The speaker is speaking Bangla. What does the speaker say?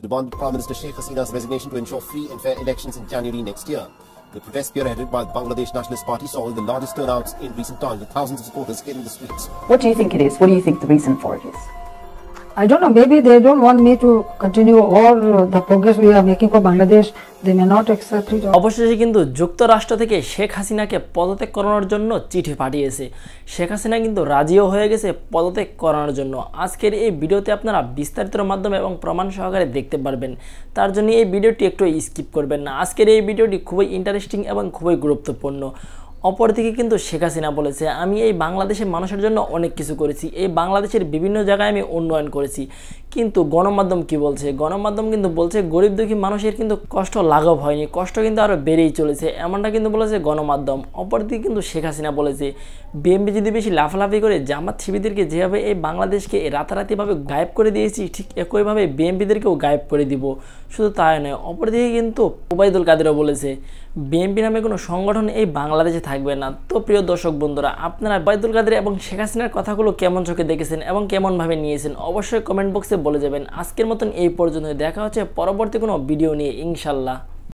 to demand Prime Minister Sheikh Hasina's resignation to ensure free and fair elections in January next year. The protest spearheaded by the Bangladesh Nationalist Party saw the largest turnouts in recent times, with thousands of supporters hitting the streets. What do you think it is? What do you think the reason for it is? I don't know, maybe they don't want me to continue all the progress we are making for Bangladesh. They may not accept it. অবশেষে কিন্তু যুক্তরাষ্ট্র থেকে শেখ হাসিনাকে পদত্যাগ করানোর জন্য চিঠি পাঠিয়েছে। শেখ হাসিনা কিন্তু রাজিও হয়ে গেছে পদত্যাগ করানোর জন্য। আজকের এই ভিডিওতে আপনারা বিস্তারিতর মাধ্যমে এবং প্রমাণ সহকারে দেখতে পারবেন। তার জন্য এই ভিডিওটি একটু স্কিপ করবেন না। আজকের এই ভিডিওটি খুবই ইন্টারেস্টিং এবং খুবই গুরুত্বপূর্ণ। অপরদিকে কিন্তু শেখ হাসিনা বলেছে, আমি এই বাংলাদেশের মানুষের জন্য অনেক কিছু করেছি, এই বাংলাদেশের বিভিন্ন জায়গায় আমি উন্নয়ন করেছি। কিন্তু গণমাধ্যম কি বলছে? গণমাধ্যম কিন্তু বলছে গরিব দুঃখী মানুষের কিন্তু কষ্ট লাঘব হয়নি, কষ্ট কিন্তু আরও বেড়েই চলেছে, এমনটা কিন্তু বলেছে গণমাধ্যম। অপরদিকে কিন্তু শেখ হাসিনা বলেছে, বিএনপি যদি বেশি লাফালাফি করে জামাত শিবিরদেরকে যেভাবে এই বাংলাদেশকে রাতারাতিভাবে গায়েব করে দিয়েছি, ঠিক একইভাবে বিএনপিদেরকেও গায়েব করে দিব। শুধু তাই নয়, অপরদিকে কিন্তু ওবায়দুল কাদেরও বলেছে বিএনপি নামে কোনো সংগঠন এই বাংলাদেশে থাকবে না। তো প্রিয় দর্শক বন্ধুরা, আপনারা ওবায়দুল কাদের এবং শেখ হাসিনার কথাগুলো কেমন চোখে দেখেছেন এবং কেমনভাবে নিয়েছেন অবশ্যই কমেন্ট বক্সে বলে যাবেন। আজকের মতন এই পর্যন্ত, দেখা হচ্ছে পরবর্তী কোনো ভিডিও নিয়ে ইনশাল্লাহ।